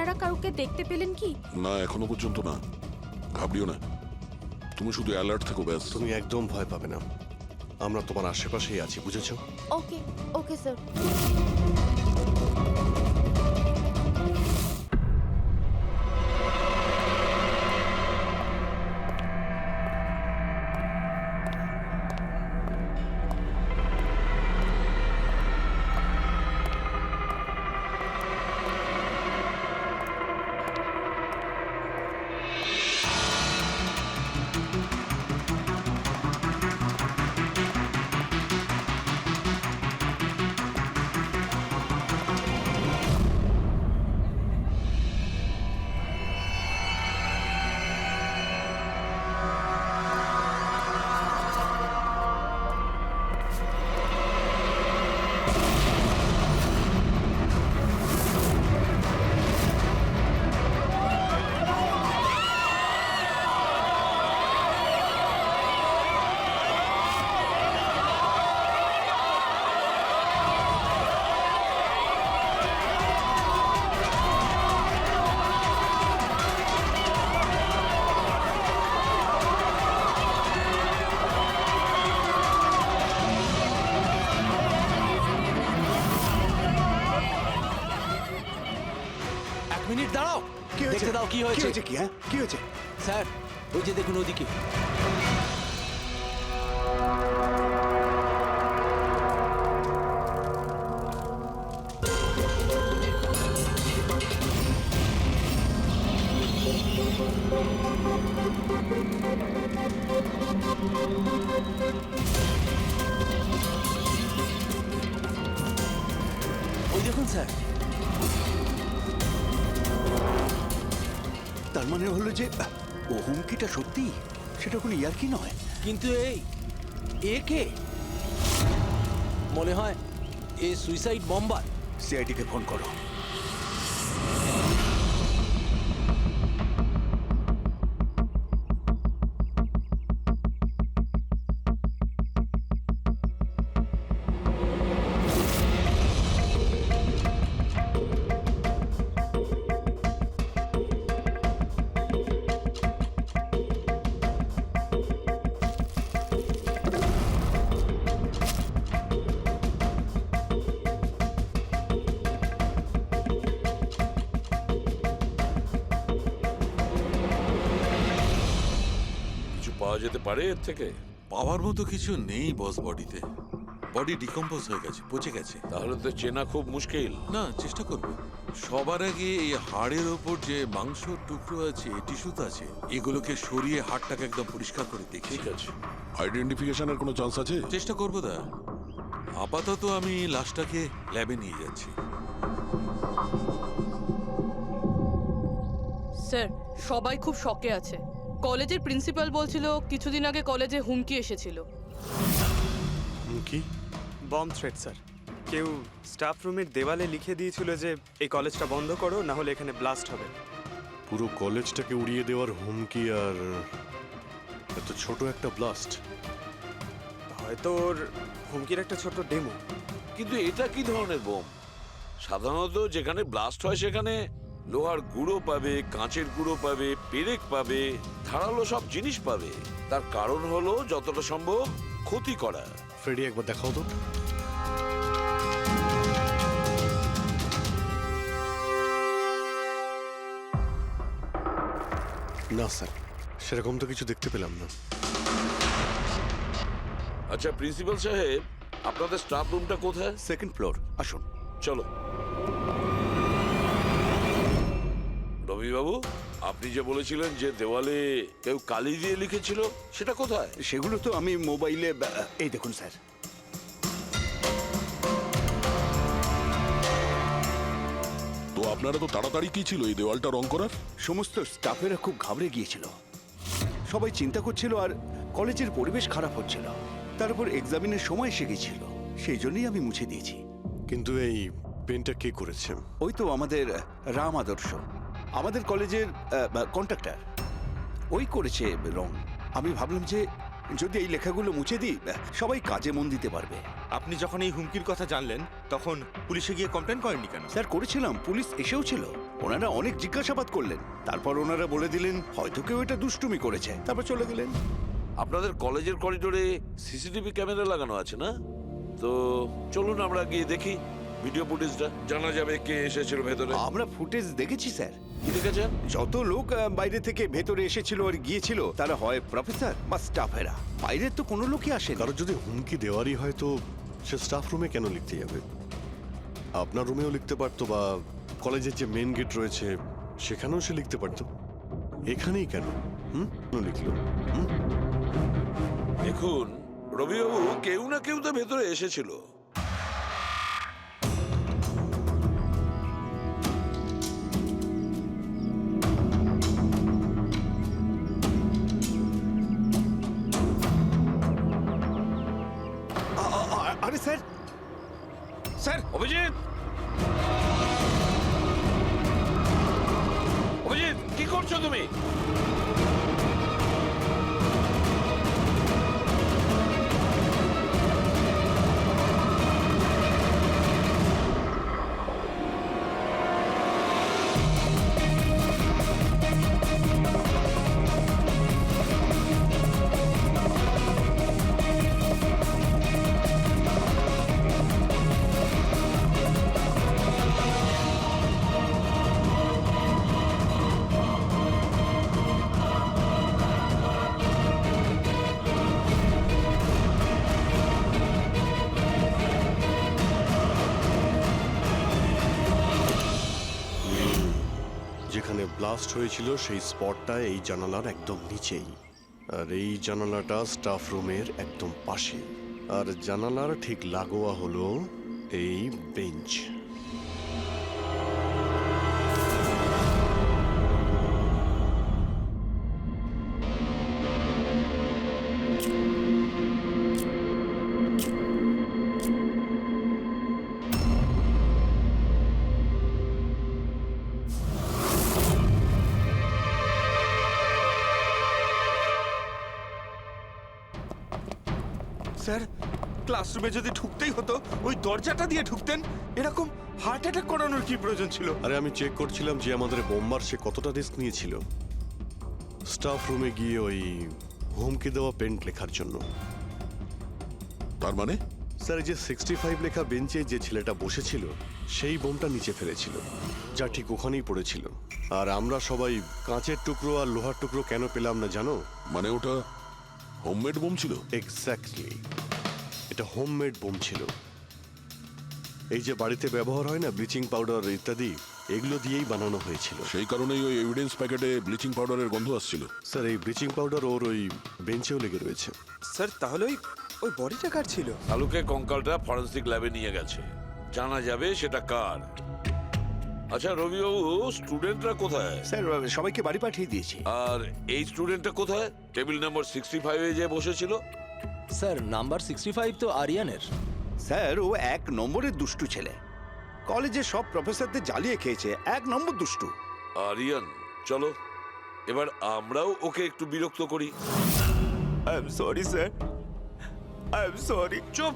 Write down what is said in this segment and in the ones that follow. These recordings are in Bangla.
আপনারা কাউকে দেখতে পেলেন কি? না, এখনো পর্যন্ত না। ঘাবড়িও না, তুমি শুধু অ্যালার্ট থেকো ব্যাস। তুমি একদম ভয় পাবে না, আমরা তোমার আশেপাশেই আছি, বুঝেছো? ওকে ওকে স্যার। মিনিট দাঁড়াও, কি হয়েছে? দেখতে দাও কি কি হয়েছে। হয়েছে? কি হ্যাঁ কি হয়েছে? স্যার ওই যে দেখুন ওদিকে। ওই দেখুন স্যার। তার মানে হলো যে ও হুমকিটা সত্যি, সেটা কোনো ইয়ার্কি নয়। কিন্তু এ কে? মনে হয় এ সুইসাইড বম্বার। সিআইডিকে ফোন করো। কিছু পাওয়া যেতে পারে এর থেকে? পাওয়ার মতো কিছু নেই বস, বডিতে বডি ডিকম্পোজ হয়ে গেছে, পচে গেছে। তাহলে তো চেনা খুব মুশকিল। না, চেষ্টা করবো। সবার আগে এই হাড়ের ওপর যে মাংসর টুকরো আছে, টিস্যুতে আছে, এগুলোকে সরিয়ে হাড়টাকে একদম পরিষ্কার করে দেখি। ঠিক আছে, আইডেন্টিফিকেশনের কোনো চান্স আছে? চেষ্টা করবো দা। আপাতত আমি লাশটাকে ল্যাবে নিয়ে যাচ্ছি। স্যার সবাই খুব শকে আছে। কলেজের প্রিন্সিপাল বলছিল কিছুদিন আগে কলেজে হুমকি এসেছিল। কি? Bomb threat sir. কেউ স্টাফ রুমের দেওয়ালে লিখে দিয়েছিল যে এই কলেজটা বন্ধ করো, না হলে এখানে ব্লাস্ট হবে। পুরো কলেজটাকে উড়িয়ে দেওয়ার হুমকি, আর এত ছোট একটা ব্লাস্ট। হয়তো ওর হুমকির একটা ছোট ডেমো। কিন্তু এটা কি ধরনের বোম? সাধারণত যেখানে ব্লাস্ট হয় সেখানে লোহার গুঁড়ো পাবে, কাঁচের গুঁড়ো পাবে, পেরেক পাবে, ধারালো সব জিনিস পাবে। তার কারণ হলো যতটা সম্ভব ক্ষতি করা। ফ্রেডি, একবার দেখাও তো। না স্যার, সেরকম তো কিছু দেখতে পেলাম না। আচ্ছা প্রিন্সিপাল সাহেব, আপনাদের স্টাফ রুমটা কোথায়? সেকেন্ড ফ্লোর, আসুন। চলো। রবিবাবু, আপনি যে বলেছিলেন যে দেওয়ালে কেউ কালি দিয়ে লিখেছিল, সেটা কোথায়? সেগুলো তো আমি মোবাইলে, এই দেখুন স্যার। তো আপনারা তো তাড়াতাড়ি কি ছিল এই দেওয়ালটা রং করার? সমস্ত স্টাফেরা খুব ঘাবড়ে গিয়েছিল, সবাই চিন্তা করছিল, আর কলেজের পরিবেশ খারাপ হচ্ছিল। তারপর এক্সামিনের সময় এসে গেছিল, সেই জন্যই আমি মুছে দিয়েছি। কিন্তু এই পেনটা কে করেছে? ওই তো আমাদের রাম আদর্শ, আমাদের কলেজের কন্ট্রাক্টর, ওই করেছে রং। আমি ভাবলাম যে যদি এই লেখাগুলো মুছে দিই, সবাই কাজে মন দিতে পারবে। আপনি যখন এই হুমকির কথা জানলেন তখন পুলিশে গিয়ে কমপ্লেন করেননি কেন? স্যার করেছিলাম, পুলিশ এসেও ছিল, ওনারা অনেক জিজ্ঞাসাবাদ করলেন, তারপর ওনারা বলে দিলেন হয়তো কেউ এটা দুষ্টুমি করেছে, তারপর চলে গেলেন। আপনাদের কলেজের করিডোরে সিসিটিভি ক্যামেরা লাগানো আছে না? তো চলুন আমরা গিয়ে দেখি ভিডিও ফুটেজটা, জানা যাবে কে এসেছিল ভেতরে। আমরা ফুটেজ দেখেছি স্যার। কি দেখেছেন? যত লোক বাইরে থেকে ভেতরে এসেছিল আর গিয়েছিল তারা হয় প্রফেসর বা স্টাফেরা, বাইরের তো কোনো লোকই আসে না। কারণ যদি হুমকি দেওয়ারই হয় তো সে স্টাফ রুমে কেন লিখতে যাবে? আপনার রুমেও লিখতে পারতো, বা কলেজের যে মেন গেট রয়েছে সেখানেও সে লিখতে পারতো। এখানেই কেন কেন লিখলো? দেখুন রবিবাবু, কেউ না কেউ তো ভেতরে এসেছিল। আরে স্যার, স্যার অভিজিৎ, অভিজিৎ কি করছো তুমি? যেখানে ব্লাস্ট হয়েছিল সেই স্পটটা এই জানালার একদম নিচেই, আর এই জানালাটা স্টাফ রুমের একদম পাশে, আর জানালার ঠিক লাগোয়া হলো এই বেঞ্চ। স্যার, ক্লাসরুমে যদি ঢুকতেই হতো ওই দরজাটা দিয়ে ঢুকতেন, এরকম হার্ট অ্যাটাক করানোর কি প্রয়োজন ছিল? আরে আমি চেক করছিলাম যে আমাদের বোমবার সে কতটা রিস্ক নিয়েছিল স্টাফ রুমে গিয়ে ওই হুমকি দেওয়া পেন্ট লেখার জন্য। তার মানে স্যার, এই যে 65 লেখা বেঞ্চে যে ছেলেটা বসেছিল সেই বোমটা নিচে ফেলেছিল, যা ঠিক ওখানেই পড়েছিল। আর আমরা সবাই কাঁচের টুকরো আর লোহার টুকরো কেন পেলাম না জানো? মানে ওটা হোমমেড বোম ছিল? এক্স্যাক্টলি, এটা হোমমেড বোম ছিল। এই যে বাড়িতে ব্যবহার হয় না ব্লিচিং পাউডার ইত্যাদি, এগুলো দিয়েই বানানো হয়েছিল। সেই কারণেই ওই এভিডেন্স প্যাকেটে ব্লিচিং পাউডারের গন্ধ আসছিল। স্যার, এই ব্লিচিং পাউডার ওর ওই বেঞ্চেও লেগে রয়েছে। স্যার তাহলে ওই বডিটা কার ছিল? আলুকে কঙ্কালটা ফরেন্সিক ল্যাবে নিয়ে গেছে, জানা যাবে সেটা কার। আচ্ছা রবিবাবু, স্টুডেন্টরা কোথায়? স্যার সবাইকে বাড়ি পাঠিয়ে দিয়েছি। আর এই স্টুডেন্টটা কোথায়? টেবিল নাম্বার 65-এ যে বসেছিল। স্যার নাম্বার 65 তো আরিয়ানের। স্যার ও 1 নম্বরের দুষ্টু ছেলে, কলেজের সব প্রফেসরদের জ্বালিয়ে খেয়েছে, 1 নম্বর দুষ্টু। আরিয়ান, চলো এবার আমরাও ওকে একটু বিরক্ত করি। I am sorry sir, I am sorry. চুপ!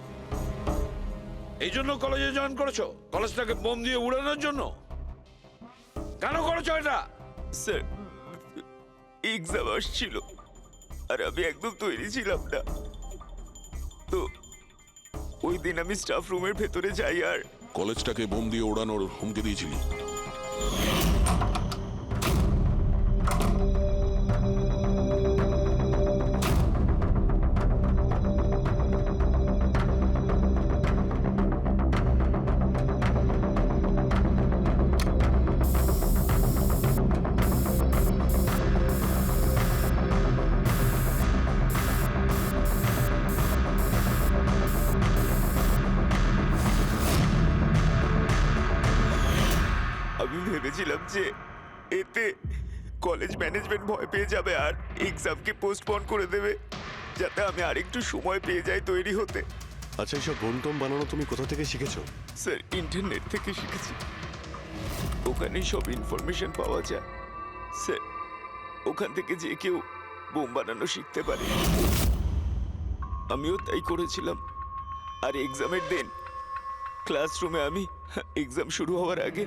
এই জন্য কলেজে জয়েন করেছো? কলেজটাকে বোম দিয়ে উড়ানোর জন্য? কেন করেছো এটা? স্যার এক্সাম আসছিল আর আমি একদম তৈরি ছিলাম না, তো ওই দিন আমি স্টাফ রুমের ভেতরে যাই আর কলেজটাকে বোম দিয়ে ওড়ানোর হুমকি দিয়েছিলি? আমি ভেবেছিলাম যে এতে কলেজ ম্যানেজমেন্ট ভয় পেয়ে যাবে আর এক্সামকে পোস্টপোন করে দেবে, যাতে আমি আরেকটু সময় পেয়ে যাই তৈরি হতে। আচ্ছা, এইসব বোম টোম বানানো তুমি কোথা থেকে শিখেছো? স্যার ইন্টারনেট থেকে শিখেছি, ওখানেই সব ইনফরমেশন পাওয়া যায়। স্যার ওখান থেকে যে কেউ বোম বানানো শিখতে পারে, আমিও তাই করেছিলাম। আর এক্সামের দিন ক্লাসরুমে আমি এক্সাম শুরু হওয়ার আগে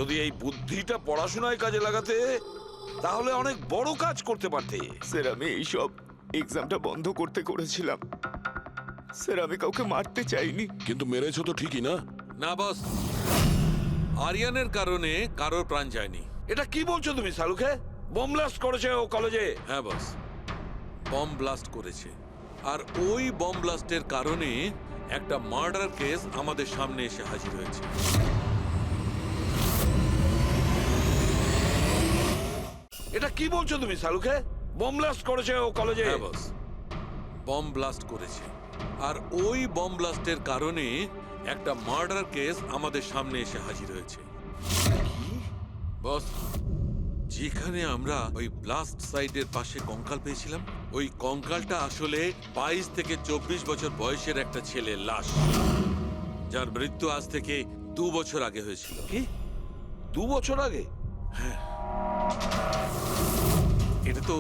যদি এই বুদ্ধিটা পড়াশোনায় কাজে লাগাতে তাহলে অনেক বড় কাজ করতে পারতে। স্যার আমি এইসব এক্সামটা বন্ধ করতে করেছিলাম স্যার, আমি কাউকে মারতে চাইনি। কিন্তু মেরেছো তো ঠিকই না? না বস, আরিয়ানের কারণে কারোর প্রাণ যায়নি। এটা কি বলছো তুমি সালুকে? বোম ব্লাস্ট করেছে ও কলেজে? হ্যাঁ বস, বম ব্লাস্ট করেছে। আর ওই বম ব্লাস্টের কারণে একটা মার্ডার কেস আমাদের সামনে এসে হাজির হয়েছে। এটা কি বলছো তুমি সালুকে? বোম ব্লাস্ট করেছে ও কলেজে? হ্যাঁ বস, বম ব্লাস্ট করেছে। আর ওই বম ব্লাস্টের কারণে একটা মার্ডার কেস আমাদের সামনে এসে হাজির হয়েছে। বস, যেখানে আমরা ওই ব্লাস্ট সাইটের পাশে কঙ্কাল পেয়েছিলাম, ওই কঙ্কালটা আসলে 22 থেকে 24 বছর বয়সের একটা ছেলের লাশ, যার মৃত্যু আজ থেকে 2 বছর আগে হয়েছিল। কি 2 বছর আগে? এটা তো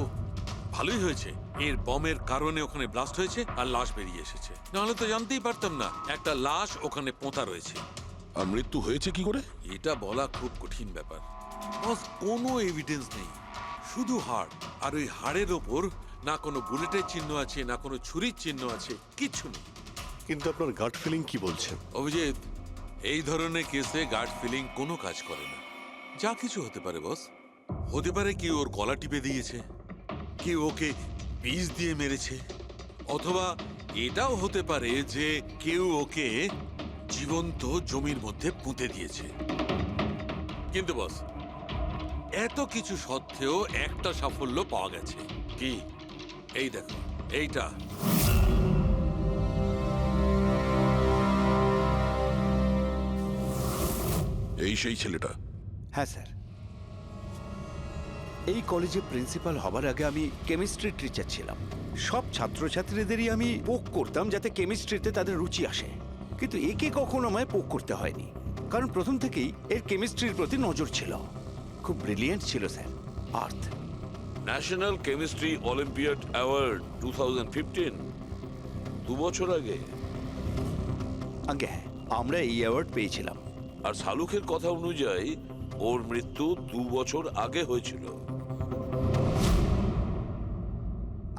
ভালোই হয়েছে, এর বমের কারণে ওখানে ব্লাস্ট হয়েছে আর লাশ বেরিয়ে এসেছে। নাহলে তো জানতেই পারতাম না একটা লাশ ওখানে পোঁতা রয়েছে। আর মৃত্যু হয়েছে কি করে? এটা বলা খুব কঠিন ব্যাপার বস। কোনো এভিডেন্স নেই, শুধু হাড়। আর ওই হাড়ের ওপর না কোনো বুলেটের চিহ্ন আছে, না কোনো ছুরির চিহ্ন আছে, কিচ্ছু নেই। কিন্তু আপনার গাট ফিলিং কি বলছেন? অভিজিৎ, এই ধরনের কেসে গার্ড ফিলিং কোনো কাজ করে না। যা কিছু হতে পারে বস। হতে পারে কি ওর গলা টিপে দিয়েছে, কি ওকে বিষ দিয়ে মেরেছে, অথবা এটাও হতে পারে যে কেউ ওকে জীবন্ত জমির মধ্যে পুঁতে দিয়েছে। কিন্তু বস, এত কিছু সত্ত্বেও একটা সাফল্য পাওয়া গেছে। কি? এই দেখো, এইটা। এই সেই ছেলেটা? হ্যাঁ স্যার, এই কলেজে প্রিন্সিপাল হবার আগে আমি কেমিস্ট্রির টিচার ছিলাম। সব ছাত্রছাত্রীদেরই আমি পোক করতাম যাতে কেমিস্ট্রিতে তাদের রুচি আসে, কিন্তু একে কখনো আমায় পোক করতে হয়নি, কারণ প্রথম থেকেই এর কেমিস্ট্রির প্রতি নজর ছিল। খুব ব্রিলিয়েন্ট ছিল স্যার। আর্থ ন্যাশনাল কেমিস্ট্রি অলিম্পিয়াড অ্যাওয়ার্ড 2015, 2 বছর আগে। আগে হ্যাঁ, আমরা এই অ্যাওয়ার্ড পেয়েছিলাম। আর শালুকের কথা অনুযায়ী ওর মৃত্যু 2 বছর আগে হয়েছিল।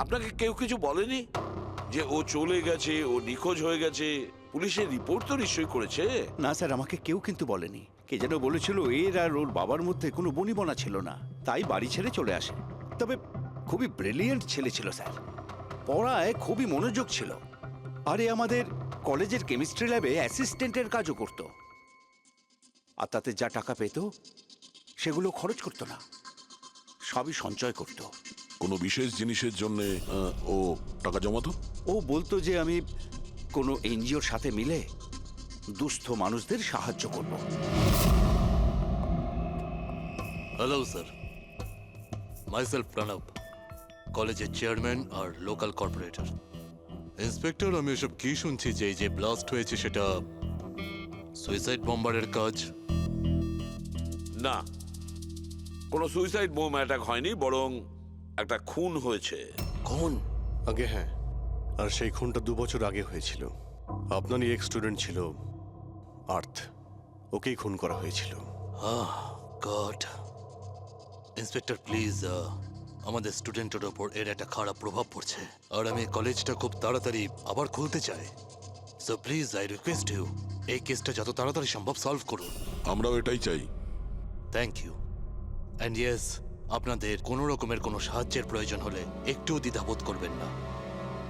আপনাকে কেউ কিছু বলেনি যে ও চলে গেছে, ও নিখোঁজ হয়ে গেছে? পুলিশের রিপোর্ট তো নিশ্চয়ই করেছে। না স্যার, আমাকে কেউ কিন্তু বলেনি। কে যেন বলেছিল এর আর ওর বাবার মধ্যে কোনো বনিবনা ছিল না, তাই বাড়ি ছেড়ে চলে আসে। তবে খুবই ব্রিলিয়েন্ট ছেলে ছিল স্যার, পড়ায় খুবই মনোযোগ ছিল। আরে আমাদের কলেজের কেমিস্ট্রি ল্যাবে অ্যাসিস্ট্যান্টের কাজও করত। আর তাতে যা টাকা পেত সেগুলো খরচ করতো না, সবই সঞ্চয় করত। কোনো বিশেষ জিনিসের জন্য ও টাকা জমাতো? ও বলতো যে আমি কোনো এনজিওর সাথে মিলে দুস্থ মানুষদের সাহায্য করব। হ্যালো স্যার, মাইসেলফ প্রণব, কলেজের চেয়ারম্যান আর লোকাল কর্পোরেটর। ইন্সপেক্টর, আমি এসব কি শুনছি যে এই যে ব্লাস্ট হয়েছে সেটা সুইসাইড বম্বারের কাজ? না, কোনো সুইসাইড বোম অ্যাটাক হয়নি, বরং একটা খুন হয়েছে। খুন? আগে হ্যাঁ, আর সেই খুনটা 2 বছর আগে হয়েছিল। আপনারই এক স্টুডেন্ট ছিল আর্থ, ওকেই খুন করা হয়েছিল। গড। ইন্সপেক্টর প্লিজ, আমাদের স্টুডেন্টের ওপর এর একটা খারাপ প্রভাব পড়ছে, আর আমি কলেজটা খুব তাড়াতাড়ি আবার খুলতে চাই। So please I request you, এই কেসটা যত তাড়াতাড়ি সম্ভব সলভ করুন। আমরাও এটাই চাই। Thank you. অ্যান্ড ইয়েস, আপনাদের কোনো রকমের কোনো সাহায্যের প্রয়োজন হলে একটুও দ্বিধাবোধ করবেন না,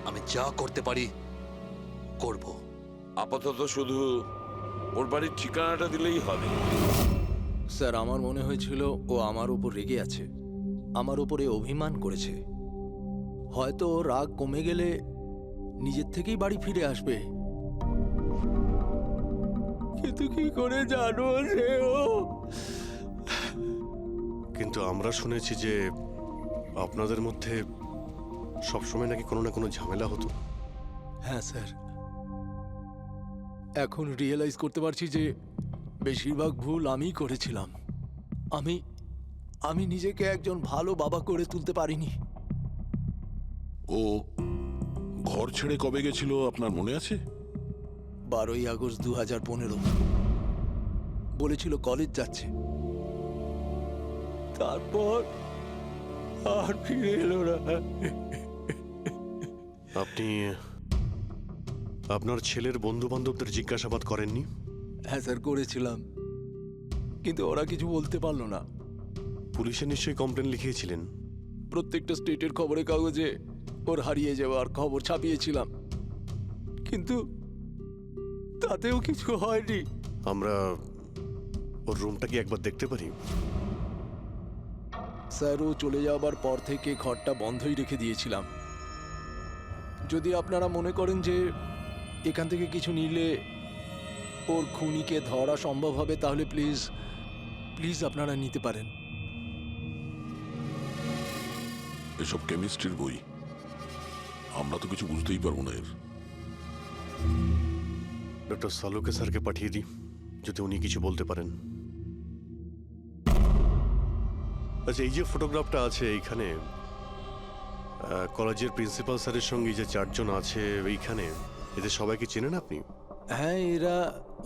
আমি যা করতে পারি করব। আপাতত শুধু ওর বাড়ির ঠিকানাটা দিলেই হবে। স্যার, আমার মনে হয়েছিল ও আমার উপর রেগে আছে, আমার উপরে অভিমান করেছে। হয়তো ওর রাগ কমে গেলে নিজের থেকেই বাড়ি ফিরে আসবে। কিন্তু কি করে জানো সে ও? কিন্তু আমরা শুনেছি যে আপনাদের মধ্যে সবসময় নাকি কোনো না কোনো ঝামেলা হতো। হ্যাঁ স্যার, এখন রিয়েলাইজ করতে পারছি যে বেশিরভাগ ভুল আমিই করেছিলাম। আমি নিজেকে একজন ভালো বাবা করে তুলতে পারিনি। ও ঘর ছেড়ে কবে গেছিল আপনার মনে আছে? 12ই আগস্ট 2015। বলেছিল কলেজ যাচ্ছে, তারপর আর ফিরে এলো না। আপনি আপনার ছেলের বন্ধু বান্ধবদের জিজ্ঞাসাবাদ করেননি? হ্যাঁ স্যার, করেছিলাম, কিন্তু ওরা কিছু বলতে পারলো না। পুলিশে নিশ্চয়ই কমপ্লেন লিখিয়েছিলেন? প্রত্যেকটা স্টেটের খবরের কাগজে ওর হারিয়ে যাওয়ার খবর ছাপিয়েছিলাম, কিন্তু তাতেও কিছু হয়নি। আমরা ওর রুমটা কি একবার দেখতে পারি? স্যার, ও চলে যাওয়ার পর থেকে ঘরটা বন্ধই রেখে দিয়েছিলাম। যদি আপনারা মনে করেন যে এখান থেকে কিছু নিলে ওর খুনিকে ধরা সম্ভব হবে, তাহলে প্লিজ প্লিজ আপনারা নিতে পারেন। এসব কেমিস্ট্রির বই, আমরা তো কিছু বুঝতেই পারবো না এর। ডক্টর সালুকে স্যারকে পাঠিয়ে দিই, যদি উনি কিছু বলতে পারেন। আচ্ছা, এই যে ফটোগ্রাফটা আছে এইখানে, কলেজের প্রিন্সিপাল স্যারের সঙ্গে যে 4 জন আছে এইখানে, এদের সবাইকে চেনেন আপনি? হ্যাঁ, এরা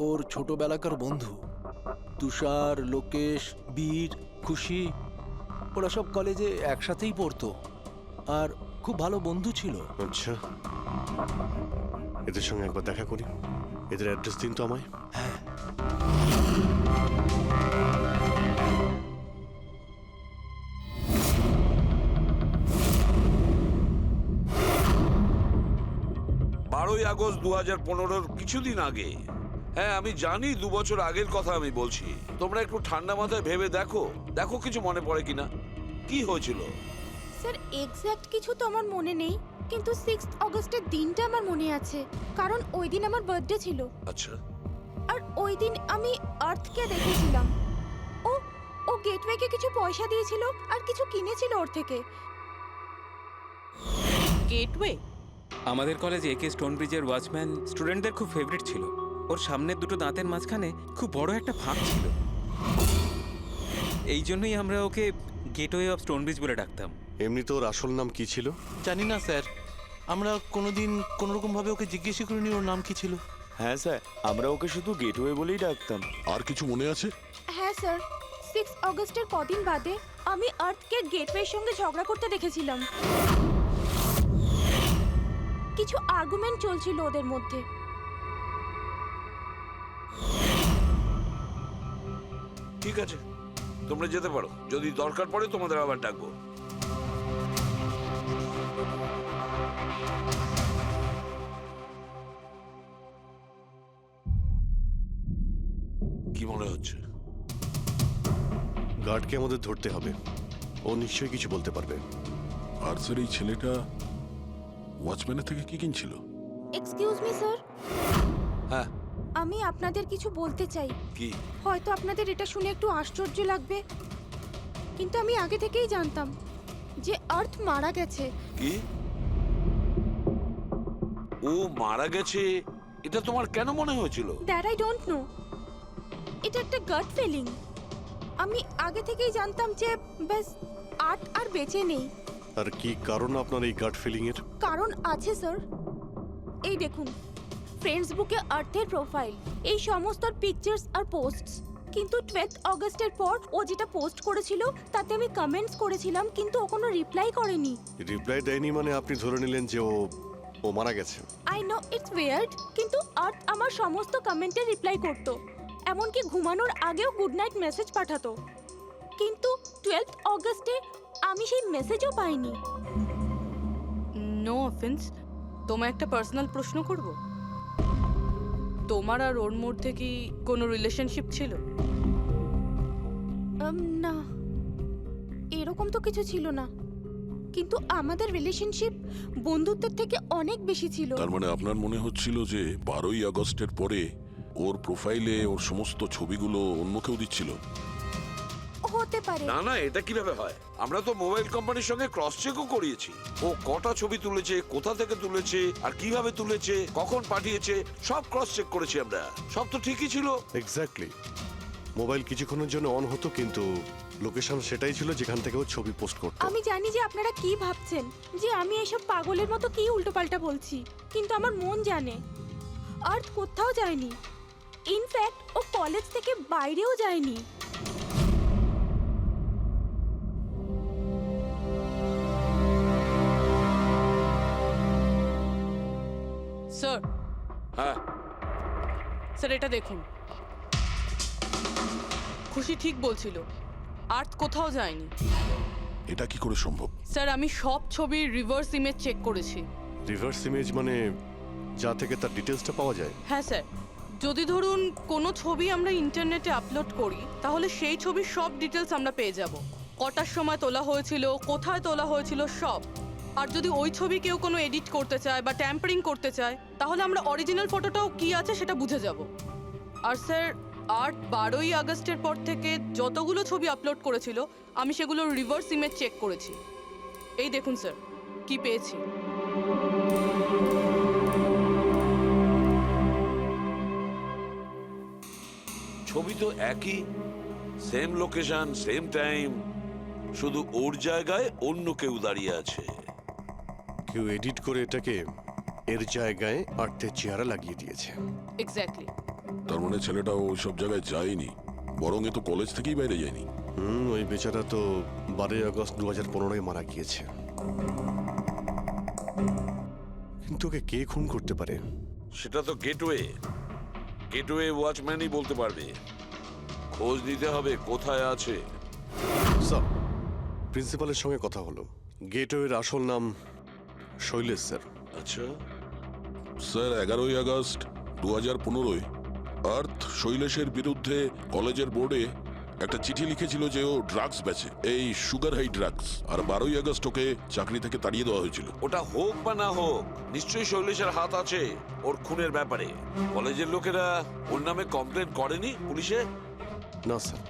ওর ছোটবেলাকার বন্ধু। তুষার, লোকেশ, বীর, খুশি, ওরা সব কলেজে একসাথেই পড়তো আর খুব ভালো বন্ধু ছিল। আচ্ছা, এদের সঙ্গে একবার দেখা করি। এদের অ্যাড্রেস দিন তো আমায়। হ্যাঁ, আগস্ট 2015 কিছুদিন আগে। হ্যাঁ, আমি জানি 2 বছর আগের কথা আমি বলছি। তোমরা একটু ঠান্ডা মাথায় ভেবে দেখো, দেখো কিছু মনে পড়ে কিনা, কি হয়েছিল। স্যার এক্স্যাক্ট কিছু তো আমার মনে নেই, কিন্তু 6 অগস্টের দিনটা আমার মনে আছে, কারণ ওই দিন আমার বার্থডে ছিল। আচ্ছা, আর ওই দিন আমি আর্থকে দেখেছিলাম। ও ও গেটওয়েকে কিছু পয়সা দিয়েছিল আর কিছু কিনেছিল ওর থেকে। গেটওয়ে আমাদের কলেজে একে স্টোনব্রিজের ওয়াচম্যান স্টুডেন্টদের খুব ফেভারিট ছিল। ওর সামনের দুটো দাঁতের মাঝখানে খুব বড় একটা ফাঁক ছিল, এই জন্যই আমরা ওকে গেটওয়ে অফ স্টোনব্রিজ বলে ডাকতাম। এমনি তো ওর আসল নাম কি ছিল? জানি না স্যার, আমরা কোনোদিন কোনোরকম ভাবে ওকে জিজ্ঞেস করিনি ওর নাম কি ছিল। হ্যাঁ স্যার, আমরা ওকে শুধু গেটওয়ে বলেই ডাকতাম। আর কিছু মনে আছে? হ্যাঁ স্যার, 6 অগস্টের কদিন বাদে আমি আর্থকে গেটওয়ের সঙ্গে ঝগড়া করতে দেখেছিলাম। কিছু আর্গুমেন্ট চলছিল ওদের মধ্যে। ঠিক আছে, তোমরা যেতে পারো। যদি দরকার পড়ে তোমাদের আবার ডাকবো। কি মনে হচ্ছে? গার্ডকে আমাদের ধরতে হবে, ও নিশ্চয়ই কিছু বলতে পারবে। আর স্যার, এই ছেলেটা ওয়াচম্যানের থেকে কি কিনছিল? এক্সকিউজ মি স্যার, হ্যাঁ, আমি আপনাদের কিছু বলতে চাই। কি? হয়তো আপনাদের এটা শুনে একটু আশ্চর্য লাগবে, কিন্তু আমি আগে থেকেই জানতাম যে আর্থ মারা গেছে। কি? ও মারা গেছে এটা তোমার কেন মনে হয়েছিল? দ্যাট আই ডোন্ট নো, এটা একটা গাট ফিলিং। আমি আগে থেকেই জানতাম যে ব্যাস আর্থ আর বেঁচে নেই। আর কি কারণ আপনার এই গাট ফিলিং এর? কারণ আছে স্যার, এই দেখুন ফেসবুকে আর্থের প্রোফাইল, এই সমস্ত পিকচার্স আর পোস্টস। কিন্তু 12 অগস্টের পর ও যেটা পোস্ট করেছিল তাতে আমি কমেন্টস করেছিলাম, কিন্তু ও কোনো রিপ্লাই করেনি। রিপ্লাই দেয়নি মানে আপনি ধরে নিলেন যে ও মারা গেছে? আই নো ইটস ওয়ার্ড, কিন্তু আর্থ আমার সমস্ত কমেন্টে রিপ্লাই করতো, এমনকি ঘুমানোর আগেও গুড নাইট মেসেজ পাঠাতো। কিন্তু 12 অগস্টে আমি সেই মেসেজও পাইনি। নো অফেন্স, তোমায় একটা পার্সোনাল প্রশ্ন করব। তোমার আর ওর মধ্যে কি কোনো রিলেশনশিপ ছিল? না, এরকম তো কিছু ছিল না, কিন্তু আমাদের রিলেশনশিপ বন্ধুত্বের থেকে অনেক বেশি ছিল। তার মানে আপনার মনে হচ্ছিল যে 12ই আগস্টের পরে ওর প্রোফাইলে ওর সমস্ত ছবিগুলো অন্য কেউ দিচ্ছিল? হতে পারে। না না, এটা কিভাবে হয়? আমরা তো মোবাইল কোম্পানির সঙ্গে ক্রস চেকও করিয়েছি। ও কটা ছবি তুলেছে, কোথা থেকে তুলেছে, আর কিভাবে তুলেছে, কখন পাঠিয়েছে, সব ক্রস চেক করেছি আমরা। সব তো ঠিকই ছিল। এক্স্যাক্টলি, মোবাইল কিছুক্ষণের জন্য অন হতো, কিন্তু লোকেশন সেটাই ছিল যেখান থেকে ও ছবি পোস্ট করতো। আমি জানি যে আপনারা কি ভাবছেন, যে আমি এসব পাগলের মতো কি উল্টোপাল্টা বলছি, কিন্তু আমার মন জানে আর্থ কোথাও যায়নি। ইনফ্যাক্ট ও কলেজ থেকে বাইরেও যায়নি। স্যার হ্যাঁ, স্যার এটা দেখুন। খুশি ঠিক বলছিল, আর্থ কোথাও যায়নি। এটা কি করে সম্ভব? স্যার আমি সব ছবির রিভার্স ইমেজ চেক করেছি। রিভার্স ইমেজ মানে যা থেকে তার ডিটেলসটা পাওয়া যায়? হ্যাঁ স্যার, যদি ধরুন কোনো ছবি আমরা ইন্টারনেটে আপলোড করি তাহলে সেই ছবির সব ডিটেলস আমরা পেয়ে যাব। কটার সময় তোলা হয়েছিল, কোথায় তোলা হয়েছিল, সব। আর যদি ওই ছবি কেউ কোনো এডিট করতে চায় বা ট্যাম্পারিং করতে চায় তাহলে আমরা অরিজিনাল ফটোটাও কি আছে সেটা বুঝে যাব। আর স্যার আর্ট 12ই আগস্টের পর থেকে যতগুলো ছবি আপলোড করেছিল আমি সেগুলোর রিভার্স ইমেজ চেক করেছি। এই দেখুন স্যার কি পেয়েছি। ছবি তো একই, সেম লোকেশন, সেম টাইম, শুধু ওর জায়গায় অন্য কেউ দাঁড়িয়ে আছে। কেউ এডিট করে এটাকে এর জায়গায় আর্টের চেহারা লাগিয়ে দিয়েছে। এক্স্যাক্টলি। তার মানে ছেলেটা ওই সব জায়গায় যায়নি, বরং এ তো কলেজ থেকেই বাইরে যায়নি। ওই বেচারা তো 12ই আগস্ট 2015 মারা গিয়েছে। কিন্তু ওকে কে খুন করতে পারে? সেটা তো গেটওয়ে ওয়াচম্যানই বলতে পারবে। খোঁজ নিতে হবে কোথায় আছে। স্যার, প্রিন্সিপালের সঙ্গে কথা হলো। গেটওয়ের আসল নাম শৈলেশ স্যার। আচ্ছা, স্যার 11ই আগস্ট 2015 আর্থ শৈলেশের বিরুদ্ধে কলেজের বোর্ডে একটা চিঠি লিখেছিল যে ও ড্রাগস বেচে, এই সুগার হাই ড্রাগস। আর 12ই আগস্ট ওকে চাকরি থেকে তাড়িয়ে দেওয়া হয়েছিল। ওটা হোক বা না হোক, নিশ্চয়ই শৈলেশের হাত আছে ওর খুনের ব্যাপারে। কলেজের লোকেরা ওর নামে কমপ্লেন করেনি পুলিশে? না স্যার,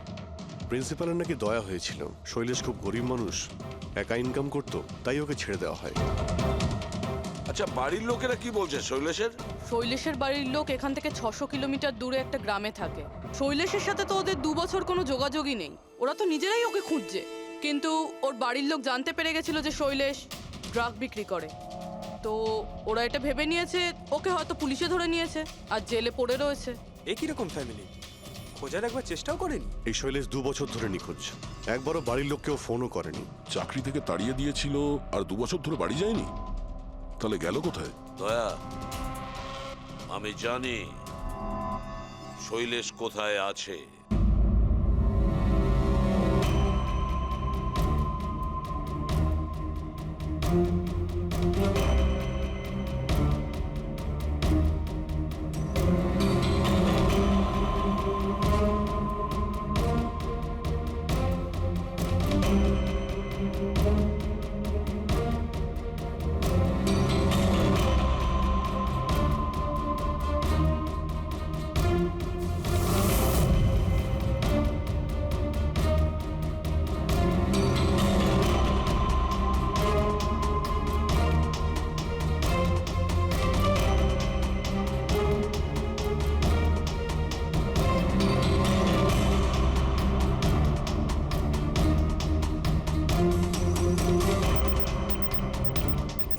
প্রিন্সিপালের নাকি দয়া হয়েছিল। শৈলেশ খুব গরিব মানুষ, একা ইনকাম করতো, তাই ওকে ছেড়ে দেওয়া হয়। আচ্ছা, বাড়ির লোকেরা কি বলছে শৈলেশের? শৈলেশের বাড়ির লোক এখান থেকে 600 কিলোমিটার দূরে একটা গ্রামে থাকে। শৈলেশের সাথে তো ওদের 2 বছর কোনো যোগাযোগই নেই। ওরা তো নিজেরাই ওকে খুঁজছে। কিন্তু ওর বাড়ির লোক জানতে পেরে গেছিল যে শৈলেশ ড্রাগ বিক্রি করে, তো ওরা এটা ভেবে নিয়েছে ওকে হয়তো পুলিশে ধরে নিয়েছে আর জেলে পড়ে রয়েছে। এ কিরকম ফ্যামিলি? খোঁজার একবার চেষ্টাও করেনি? এই শৈলেশ 2 বছর ধরে নিখোঁজ, একবারও বাড়ির লোককেও ফোনও করেনি। চাকরি থেকে তাড়িয়ে দিয়েছিল আর 2 বছর ধরে বাড়ি যায়নি, তাহলে গেল কোথায়? দয়া, আমি জানি শৈলেশ কোথায় আছে।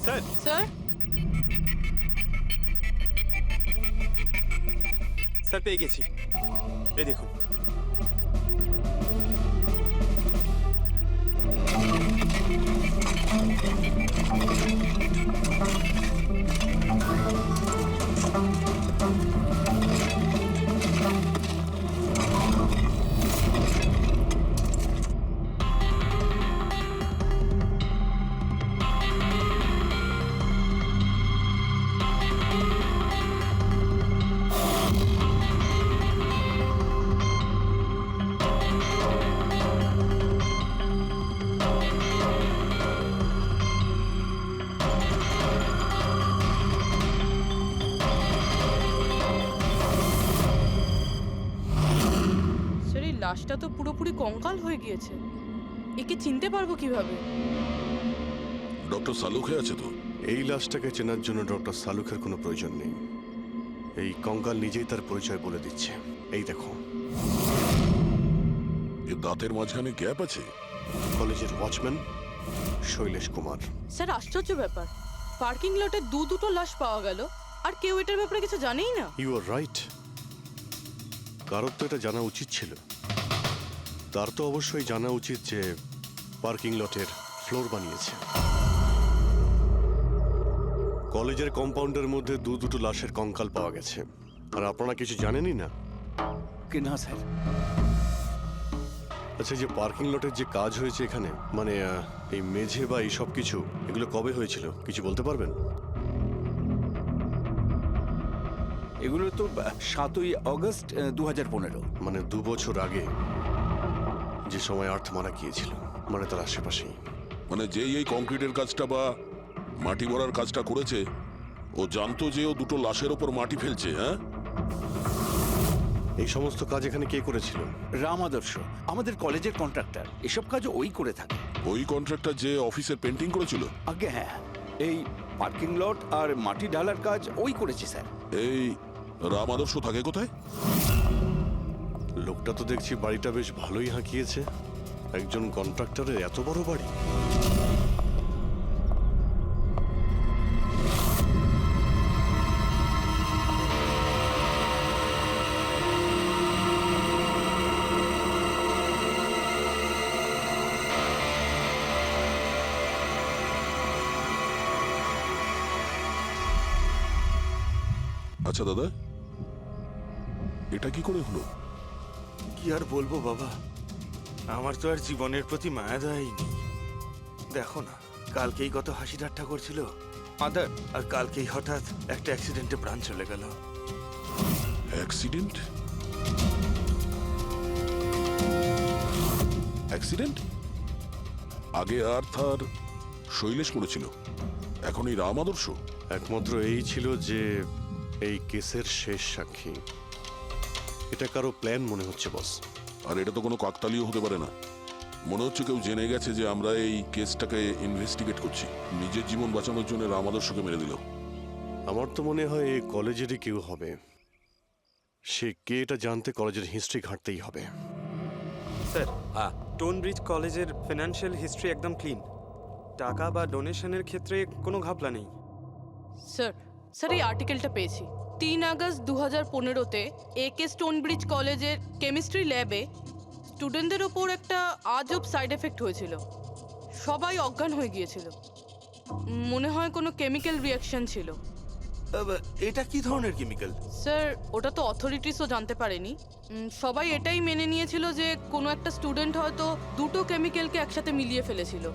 স্যার, স্যার স্যার পেয়ে গেছি। এই দেখুন। স্যার এই লাশটা তো পুরোপুরি কঙ্কাল হয়ে গিয়েছে। একে চিনতে পারবো কিভাবে? ডক্টর সালুখে আছে তো? এই লাশটাকে চেনার জন্য ডক্টর সালুখের কোনো প্রয়োজন নেই। এই কঙ্কাল নিজেই তার পরিচয় বলে দিচ্ছে। এই দেখো, এর দাঁতের মাঝখানে গ্যাপ আছে। কলেজের ওয়াচম্যান শৈলেশ কুমার। স্যার আশ্চর্য ব্যাপার, পার্কিং লটে দুটো লাশ পাওয়া গেল আর কেউ এটার ব্যাপারে কিছু জানেই না। You are right. কারোর তো এটা জানা উচিত ছিল। তার তো অবশ্যই জানা উচিত যে পার্কিং লটের ফ্লোর বানিয়েছে। কলেজের কম্পাউন্ডের মধ্যে দুটো লাশের কঙ্কাল পাওয়া গেছে, আর আপনারা কিছু জানেনই না। কি না স্যার? আচ্ছা, এই যে পার্কিং লটের যে কাজ হয়েছে এখানে, মানে এই মেঝে বা এই সব কিছু, এগুলো কবে হয়েছিল কিছু বলতে পারবেন? এগুলো তো 7ই অগস্ট 2015। মানে 2 বছর আগে, যে সময় আর্থ মারা গিয়েছিল, মানে তার আশেপাশেই। মানে যেই এই কংক্রিটের কাজটা বা মাটি ভরার কাজটা করেছে, ও জানতো যে ও দুটো লাশের ওপর মাটি ফেলছে, হ্যাঁ? এই সমস্ত কাজ এখানে কে করেছিল? রাম আদর্শ আমাদের কলেজের কন্ট্রাক্টর, এসব কাজ ওই করে থাকে। ওই কন্ট্রাক্টর যে অফিসের পেন্টিং করেছিল? আগে হ্যাঁ, এই পার্কিং লট আর মাটি ঢালার কাজ ওই করেছে স্যার। এই রাম আদর্শ থাকে কোথায়? লোকটা তো দেখছি বাড়িটা বেশ ভালোই হাঁকিয়েছে। একজন কন্ট্রাক্টরের এত বড় বাড়ি। আচ্ছা দাদা, এটা কি করে হলো? কি আর বলবো বাবা, আমার তো আর জীবনের প্রতি মায়া দয়াই নেই। দেখো না, কালকেই কত হাসি ঠাট্টা করছিল আদার, আর কালকেই হঠাৎ একটা অ্যাক্সিডেন্টে প্রাণ চলে গেল। অ্যাক্সিডেন্ট? অ্যাক্সিডেন্ট? আগে আর্থ আর শৈলেশ মরেছিল, এখন এই রাম আদর্শ? একমাত্র এই ছিল যে এই কেসের শেষ সাক্ষী। এটা কারো প্ল্যান মনে হচ্ছে বস। আর এটা তো কোনো কাকতালীয় হতে পারে না। মনে হচ্ছে কেউ জেনে গেছে যে আমরা এই কেসটাকে ইনভেস্টিগেট করছি, নিজের জীবন বাঁচানোর জন্য রাম আদর্শকে মেরে দিল। আমার তো মনে হয় এই কলেজেরই কেউ হবে। সে কে এটা জানতে কলেজের হিস্ট্রি ঘাঁটতেই হবে। স্যার, স্টোনব্রিজ কলেজের ফিনান্সিয়াল হিস্ট্রি একদম ক্লিন। টাকা বা ডোনেশনের ক্ষেত্রে কোনো ঘাপলা নেই। স্যার এই আর্টিকেলটা পেয়েছি। 3 আগস্ট 2015-তে AK স্টোনব্রিজ কলেজের কেমিস্ট্রি ল্যাবে স্টুডেন্টদের ওপর একটা আজব সাইড এফেক্ট হয়েছিল। সবাই অজ্ঞান হয়ে গিয়েছিল। মনে হয় কোনো কেমিক্যাল রিয়াকশন ছিল। এটা কি ধরনের কেমিক্যাল? স্যার ওটা তো অথরিটিসও জানতে পারেনি। সবাই এটাই মেনে নিয়েছিল যে কোনো একটা স্টুডেন্ট হয়তো দুটো কেমিক্যালকে একসাথে মিলিয়ে ফেলেছিল।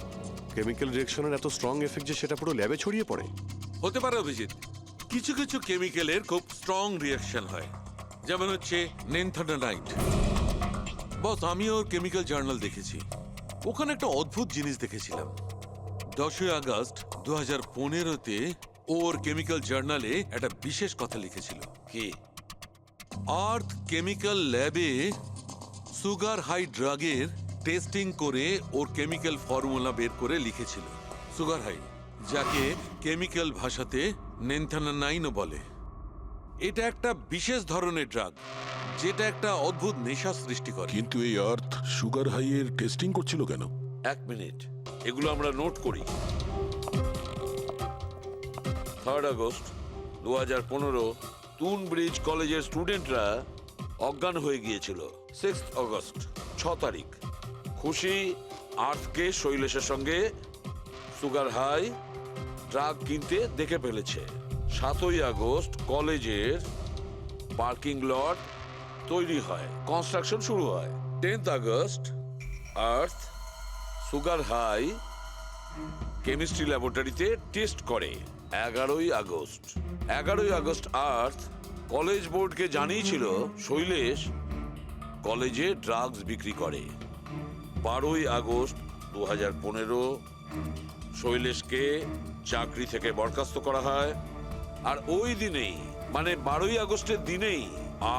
কেমিক্যাল রিঅ্যাকশনের এত স্ট্রং এফেক্ট যে সেটা পুরো ল্যাবে ছড়িয়ে পড়ে। হতে পারে অভিজিৎ, কিছু কিছু কেমিক্যালের খুব স্ট্রং রিয়াকশন হয়, যেমন হচ্ছে নেনথানাইট। বস, আমি ওর কেমিক্যাল জার্নাল দেখেছি, ওখানে একটা অদ্ভুত জিনিস দেখেছিলাম। 10ই আগস্ট 2015-তে ওর কেমিক্যাল জার্নালে একটা বিশেষ কথা লিখেছিল। কি? আর্থ কেমিক্যাল ল্যাবে সুগার হাই ড্রাগের টেস্টিং করে ওর কেমিক্যাল ফর্মুলা বের করে লিখেছিল সুগার হাই, যাকে কেমিক্যাল ভাষাতে নেনথানাইনও বলে। এটা একটা বিশেষ ধরনের ড্রাগ, যেটা একটা অদ্ভুত নেশা সৃষ্টি করে। কিন্তু এই আর্থ সুগার হাইয়ের টেস্টিং করছিল কেন? 1 মিনিট, এগুলো আমরা নোট করি। 3 আগস্ট 2015 স্টোনব্রিজ কলেজের স্টুডেন্টরা অজ্ঞান হয়ে গিয়েছিল। 6 আগস্ট 6 তারিখ খুশি আর্থকে শৈলেশের সঙ্গে সুগার হাই ড্রাগ কিনতে দেখে ফেলেছে। 7ই আগস্ট কলেজের পার্কিং লট তৈরি হয়, কনস্ট্রাকশন শুরু হয়। 10th আগস্ট আর্থ সুগার হাই কেমিস্ট্রি ল্যাবরেটরিতে টেস্ট করে। 11ই আগস্ট আর্থ কলেজ বোর্ডকে জানিয়েছিল শৈলেশ কলেজে ড্রাগস বিক্রি করে। 12ই আগস্ট 2015 শৈলেশকে চাকরি থেকে বরখাস্ত করা হয়। আর ওই দিনেই, মানে 12ই আগস্টের দিনেই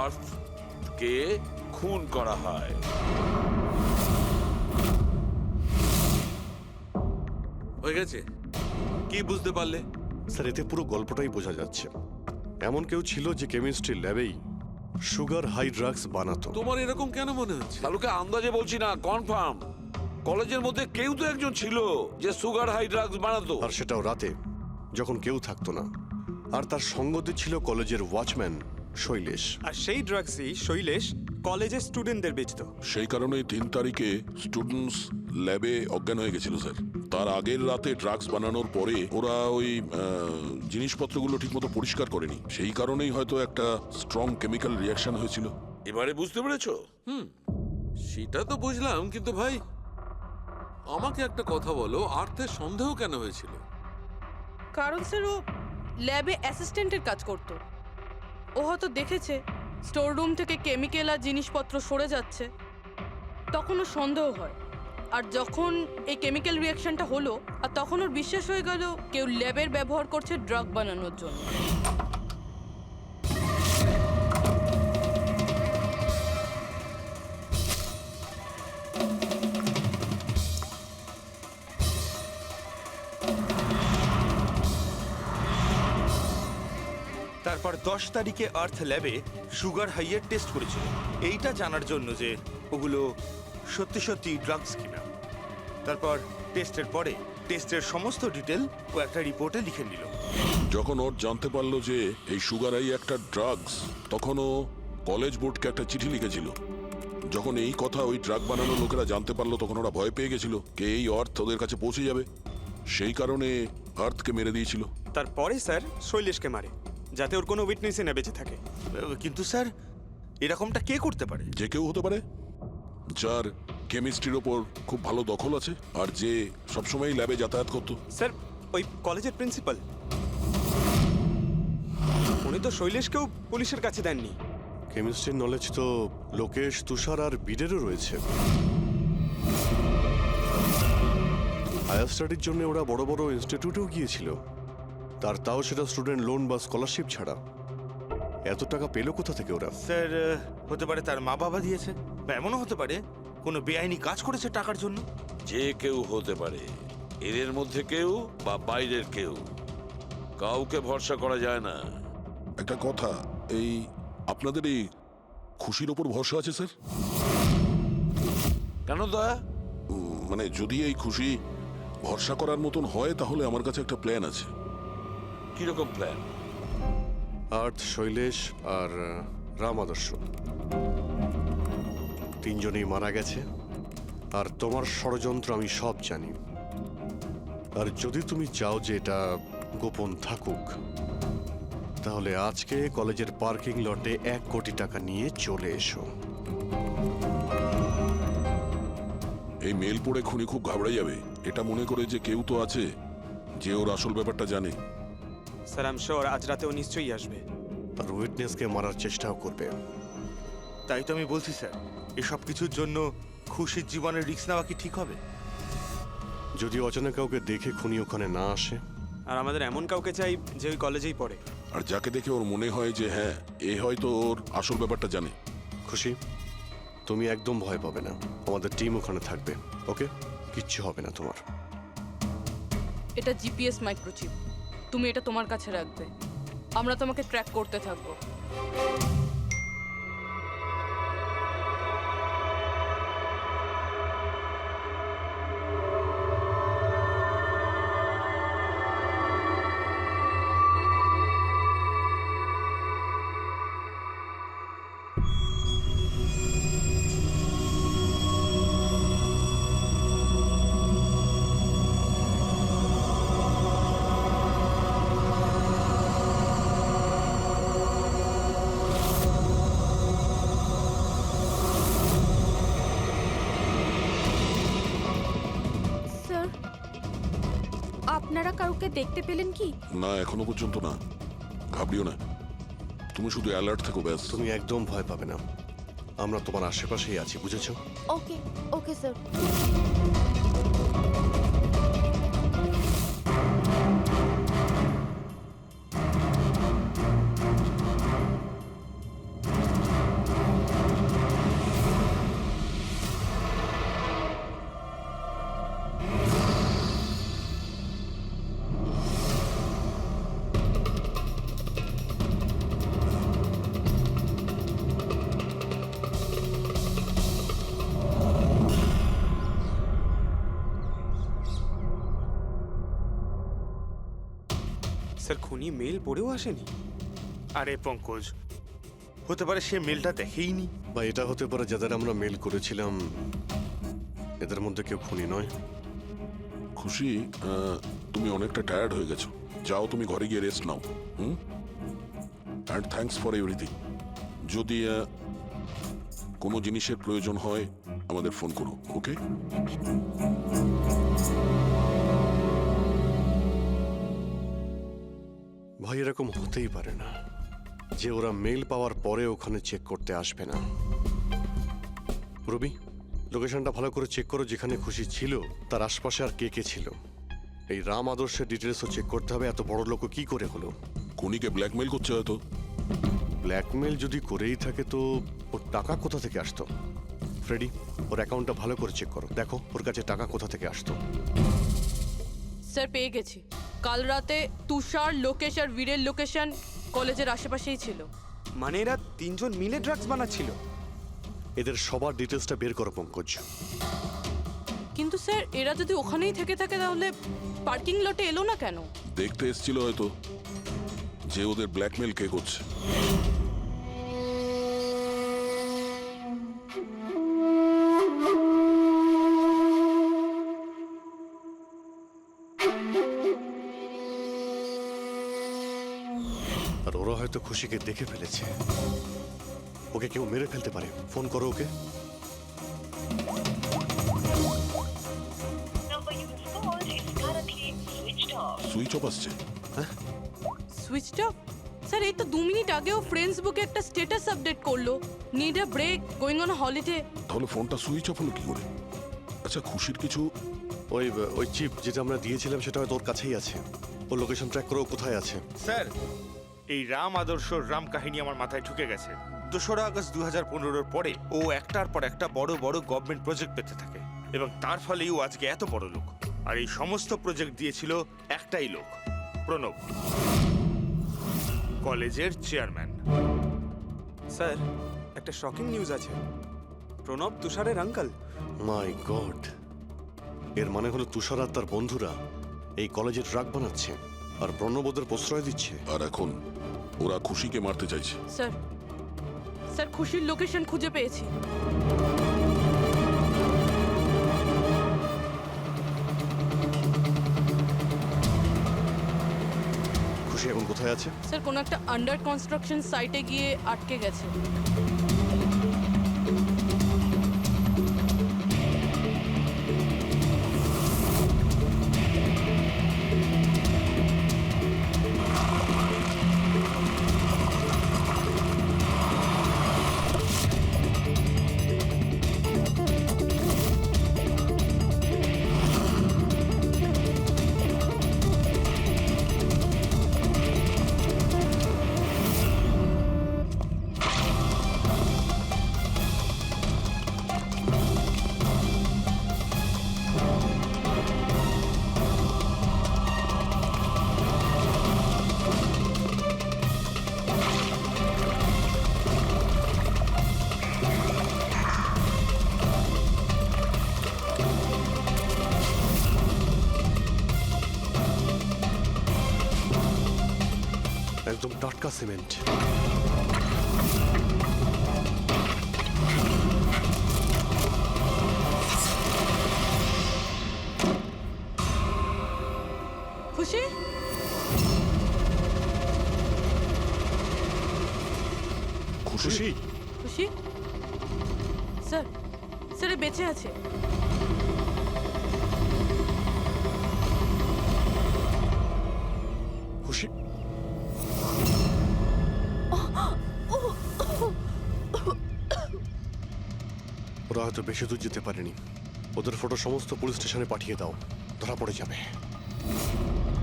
আর্থকে খুন করা হয়। হয়ে গেছে? কি বুঝতে পারলে? স্যার, এতে পুরো গল্পটাই বোঝা যাচ্ছে। এমন কেউ ছিল যে কেমিস্ট্রি ল্যাবেই সুগার হাই ড্রাগস বানাতো। তোমার এরকম কেন মনে হচ্ছে? তাহলে আন্দাজে বলছি না, কনফার্ম কলেজের মধ্যে কেউ তো একজন ছিল যে সুগার হাই ড্রাগস বানাতো। আর সেটাও রাতে, যখন কেউ থাকতো না। আর তার সঙ্গতে ছিল কলেজের ওয়াচম্যান শৈলেশ। আর সেই ড্রাগসই শৈলেশ কলেজের স্টুডেন্টদের বেচতো। সেই কারণে 3 তারিখে স্টুডেন্টস ল্যাবে অজ্ঞান হয়ে গেছিল স্যার। তার আগের রাতে ড্রাগস বানানোর পরে ওরা ওই জিনিসপত্রগুলো ঠিকমতো পরিষ্কার করেনি, সেই কারণেই হয়তো একটা স্ট্রং কেমিক্যাল রিয়াকশন হয়েছিল। এবারে বুঝতে পেরেছো? সেটা তো বুঝলাম, কিন্তু ভাই আমাকে একটা কথা বলো, আর্থের সন্দেহ কেন হয়েছিল? কারণ স্যার ও ল্যাবে অ্যাসিস্ট্যান্টের কাজ করত। ও হয়তো দেখেছে স্টোর রুম থেকে কেমিক্যাল আর জিনিসপত্র সরে যাচ্ছে, তখন ওর সন্দেহ হয়। আর যখন এই কেমিক্যাল রিয়াকশনটা হলো, আর তখন ওর বিশ্বাস হয়ে গেল কেউ ল্যাবের ব্যবহার করছে ড্রাগ বানানোর জন্য। তারপর 10 তারিখে আর্থ ল্যাবে সুগার হাইয়ের টেস্ট করেছিল, এইটা জানার জন্য যে ওগুলো সত্যি সত্যি ড্রাগস কিনা। তারপর টেস্টের পরে টেস্টের সমস্ত ডিটেল ও একটা রিপোর্টে লিখে নিল। যখন ওর জানতে পারলো যে এই সুগার আই একটা ড্রাগস, তখন ও কলেজ বোর্ডকে একটা চিঠি লিখেছিল। যখন এই কথা ওই ড্রাগ বানানোর লোকেরা জানতে পারলো, তখন ওরা ভয় পেয়ে গেছিল কে এই আর্থ ওদের কাছে পৌঁছে যাবে, সেই কারণে আর্থকে মেরে দিয়েছিল। তারপরে স্যার শৈলেশকে মারে, যাতে ওর কোনো উইটনেসই না বেঁচে থাকে। কিন্তু স্যার এরকমটা কে করতে পারে? যে কেউ হতে পারে, যার কেমিস্ট্রির ওপর খুব ভালো দখল আছে আর যে সবসময় ল্যাবে যাতায়াত করতো। স্যার ওই কলেজের প্রিন্সিপাল, উনি তো শৈলেশকেও পুলিশের কাছে দেননি। কেমিস্ট্রির নলেজ তো লোকেশ, তুষার আর বীরেরও রয়েছে। হায়ার স্টাডির জন্য ওরা বড় বড় ইনস্টিটিউটেও গিয়েছিল, তাও সেটা স্টুডেন্ট লোন বা স্কলারশিপ ছাড়া। এত টাকা পেলো কোথা থেকে ওরা? স্যার হতে পারে তার মা বাবা দিয়েছে, বা এমনও হতে পারে কোনো বেআইনি কাজ করেছে টাকার জন্য। যে কেউ হতে পারে, এদের মধ্যে কেউ বা বাইরের কেউ, কাউকে ভরসা করা যায় না। একটা কথা, এই আপনাদের এই খুশির ওপর ভরসা আছে স্যার? কেন দয়া? মানে যদি এই খুশি ভরসা করার মতন হয়, তাহলে আমার কাছে একটা প্ল্যান আছে। কিরকম প্ল্যান? আর্থ, শৈলেশ আর রাম আদর্শ তিনজনেই মারা গেছে, আর তোমার ষড়যন্ত্র আমি সব জানি। আর যদি তুমি চাও যে এটা গোপন থাকুক, তাহলে আজকে কলেজের পার্কিং লটে 1 কোটি টাকা নিয়ে চলে এসো। এই মেল পড়ে খুনি খুব ঘাবড়ে যাবে, এটা মনে করে যে কেউ তো আছে যে ওর আসল ব্যাপারটা জানে। স্যার আই এম শিওর আজ রাতে ও নিশ্চয়ই আসবে। আর উইটনেসকে মারার চেষ্টাও করবে। তাই তো আমি বলছি স্যার, এসব কিছুর জন্য খুশির জীবনের রিস্ক নেওয়া কি ঠিক হবে? যদি অচেনা কাউকে দেখে খুনি ওখানে না আসে। আর আমাদের এমন কাউকে চাই যে ওই কলেজেই পড়ে। আর যাকে দেখে ওর মনে হয় যে হ্যাঁ, এ হয়তো ওর আসল ব্যাপারটা জানে। খুশি, তুমি একদম ভয় পাবে না, আমাদের টিম ওখানে থাকবে। ওকে, কিচ্ছু হবে না তোমার। এটা জিপিএস মাইক্রোচিপ, তুমি এটা তোমার কাছে রাখবে, আমরা তোমাকে ট্র্যাক করতে থাকবো। স্যার, আপনারা কাউকে দেখতে পেলেন কি? না, এখনো পর্যন্ত না। ঘাবড়িও না, তুমি শুধু অ্যালার্ট থেকো ব্যাস। তুমি একদম ভয় পাবে না, আমরা তোমার আশেপাশেই আছি, বুঝেছো? ওকে ওকে স্যার। স্যার খুনি মেল পড়েও আসেনি? আরে পঙ্কজ, হতে পারে সে মেলটা দেখেইনি। বা এটা হতে পারে যাদের আমরা মেল করেছিলাম এদের মধ্যে কেউ খুনি নয়। খুশি, তুমি অনেকটা টায়ার্ড হয়ে গেছো, যাও তুমি ঘরে গিয়ে rest now. And thanks for everything. যদি কোনো জিনিসের প্রয়োজন হয় আমাদের ফোন করো, ওকে? ভাই এরকম হতেই পারে না যে ওরা মেল পাওয়ার পরে ওখানে চেক করতে আসবে না। রবি, লোকেশনটা ভালো করে চেক করো, যেখানে খুশি ছিল তার আশপাশে আর কে কে ছিল। এই রাম আদর্শের ডিটেলসও চেক করতে হবে, এত বড় লোক কি করে হলো। খুনিকে ব্ল্যাকমেল করছে হয়তো। ব্ল্যাকমেল যদি করেই থাকে তো ওর টাকা কোথা থেকে আসতো? ফ্রেডি, ওর অ্যাকাউন্টটা ভালো করে চেক করো, দেখো ওর কাছে টাকা কোথা থেকে আসতো। স্যার পেয়ে গেছি। কাল রাতে তুষার, লোকেশ আর বীরের লোকেশন কলেজের আশেপাশেই ছিল। মানে এরা তিনজন মিলে ড্রাগস বানাচ্ছিল? এদের সবার ডিটেলসটা বের করো পঙ্কজ। কিন্তু স্যার এরা যদি ওখানেই থেকে থাকে তাহলে পার্কিং লটে এলো না কেন? দেখতে এসেছিল হয়তো যে ওদের ব্ল্যাকমেল কে করছে। আর ওরা হয়তো খুশিকে দেখে ফেলেছে, ওকে কেউ মেরে ফেলতে পারে। ফোন করো ওকে। সুইচ অফ আসছে। Switch off? স্যার এই তো 2 মিনিট আগেও ফ্রেন্ডসবুকে একটা স্ট্যাটাস আপডেট করলো, need a break, going on holiday. তাহলে ফোনটা সুইচ অফ হলো কি করে? আচ্ছা, খুশির কিছু ওই চিপ যেটা আমরা দিয়েছিলাম সেটা হয়তো ওর কাছেই আছে। ওর লোকেশন ট্র্যাক করো, কোথায় আছে। স্যার, এই রাম আদর্শর রাম কাহিনী আমার মাথায় ঢুকে গেছে। 2রা আগস্ট 2015-র পরে ও একটার পর একটা বড় বড় গভর্নমেন্ট প্রজেক্ট পেতে থাকে এবং তার ফলেই ও আজকে এত বড় লোক। আর এই সমস্ত প্রজেক্ট দিয়েছিল একটাই লোক, প্রণব, কলেজের চেয়ারম্যান। স্যার, একটা শকিং নিউজ আছে। প্রণব তুষারের আঙ্কেল। মাই গড, এর মানে হলো তুষার আর তার বন্ধুরা এই কলেজে ড্রাগ বানাচ্ছে আর প্রণব ওদের প্রশ্রয় দিচ্ছে। আর এখন ওরা খুশিকে মারতে চাইছে। স্যার, স্যার খুশির লোকেশন খুঁজে পেয়েছি। খুশি এখন কোথায় আছে? স্যার কোনো একটা আন্ডার কনস্ট্রাকশন সাইটে গিয়ে আটকে গেছে। একদম টাটকা সিমেন্ট। খুশি? খুশি? খুশি? স্যার, স্যার এ বেঁচে আছে। খুশি? ওরা হয়তো বেশি দূর যেতে পারেনি। ওদের ফটো সমস্ত পুলিশ স্টেশনে পাঠিয়ে দাও, ধরা পড়ে যাবে।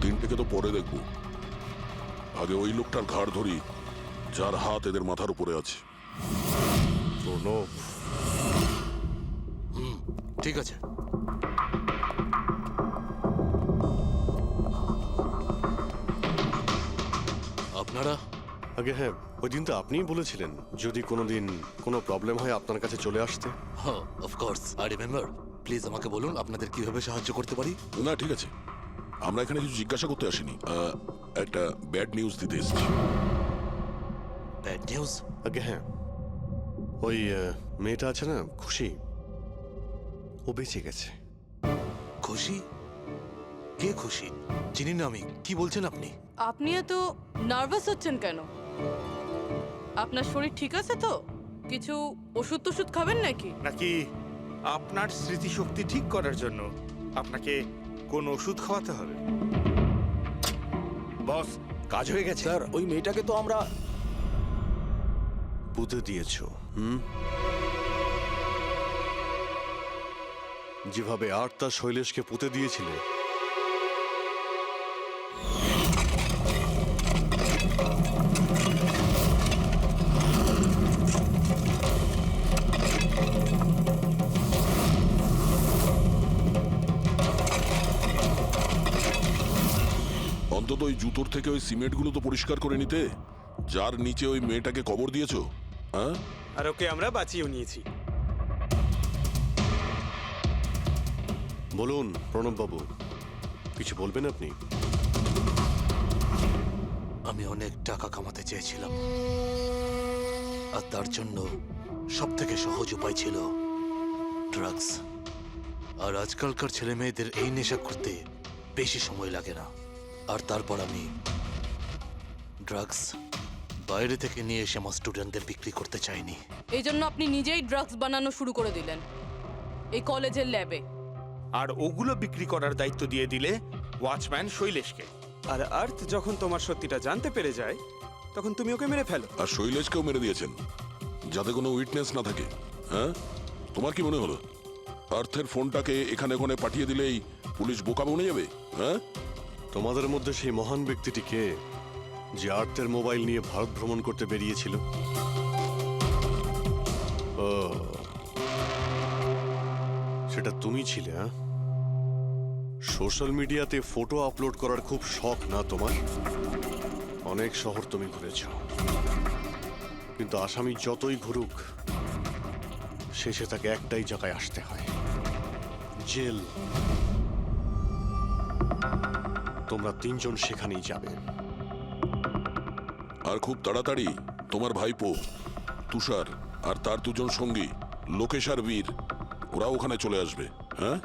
3টেকে তো পরে দেখবো, আগে ওই লোকটার ঘাড় ধরি যার হাত এদের মাথার উপরে আছে। প্রণব, ঠিক আছে। আপনারা? আগে হ্যাঁ, ওই দিন তো আপনিই বলেছিলেন যদি কোনোদিন কোনো প্রবলেম হয় আপনার কাছে চলে আসতে। হ্যাঁ, অফকোর্স আই রিমেম্বার। প্লিজ আমাকে বলুন আপনাদের কিভাবে সাহায্য করতে পারি। না ঠিক আছে, আমরা এখানে কিছু জিজ্ঞাসা করতে আসিনি, একটা ব্যাড নিউজ দিতে এসেছি। Bad news? আগে হ্যাঁ, ওই মেয়েটা আছে না খুশি, ও বেঁচে গেছে। খুশি? কে খুশি? চিনি না আমি। কি বলছেন আপনি? আপনি এত নার্ভাস হচ্ছেন কেন? আপনার শরীর ঠিক আছে তো? কিছু ওষুধ টষুধ খাবেন নাকি? নাকি আপনার স্মৃতিশক্তি ঠিক করার জন্য আপনাকে কোন ওষুধ খাওয়াতে হবে? বস, কাজ হয়ে গেছে। স্যার ওই মেয়েটাকে তো আমরা পুঁতে দিয়েছো, যেভাবে আর্তা শৈলেশকে পুঁতে দিয়েছিলে। অন্তত ওই জুতোর থেকে ওই সিমেন্টগুলো তো পরিষ্কার করে নিতে, যার নিচে ওই মেয়েটাকে কবর দিয়েছো। হ্যাঁ, আর ওকে আমরা বাঁচিয়েও নিয়েছি। বলুন প্রণব বাবু, কিছু বলবেন আপনি? আমি অনেক টাকা কামাতে চেয়েছিলাম, আর তার জন্য সব থেকে সহজ উপায় ছিল ড্রাগস। আর আজকালকার ছেলে মেয়েদের এই নেশা করতে বেশি সময় লাগে না। আর তারপর আমি ড্রাগস বাইরে থেকে নিয়ে এসে আমার স্টুডেন্টদের বিক্রি করতে চাইনি। এই জন্য আপনি নিজেই ড্রাগস বানানো শুরু করে দিলেন এই কলেজের ল্যাবে। আর ওগুলো বিক্রি করার দায়িত্ব দিয়ে দিলে ওয়াচম্যান শৈলেশকে। আর আর্থ যখন তোমার সত্যিটা জানতে পেরে যায়, তখন তুমি ওকে মেরে ফেলো। আর শৈলেশকেও মেরে দিয়েছেন যাতে কোনো উইটনেস না থাকে। হ্যাঁ, তোমার কি মনে হলো আর্থের ফোনটাকে এখানে ওখানে পাঠিয়ে দিলেই পুলিশ বোকা বনে যাবে? হ্যাঁ, তোমাদের মধ্যে সেই মহান ব্যক্তিটি কে, যে আর্থের মোবাইল নিয়ে ভারত ভ্রমণ করতে বেরিয়েছিল? ও, সেটা তুমি ছিলে? হ্যাঁ, সোশ্যাল মিডিয়াতে ফটো আপলোড করার খুব শখ না তোমার? অনেক শহর তুমি ঘুরেছ, কিন্তু আসামি যতই ঘুরুক শেষে তাকে একটাই জায়গায় আসতে হয়, জেল। তোমরা তিনজন সেখানেই যাবে। আর খুব তাড়াতাড়ি তোমার ভাইপো তুষার আর তার দুজন সঙ্গী লোকেশ আর বীর, ওরা ওখানে চলে আসবে। হ্যাঁ,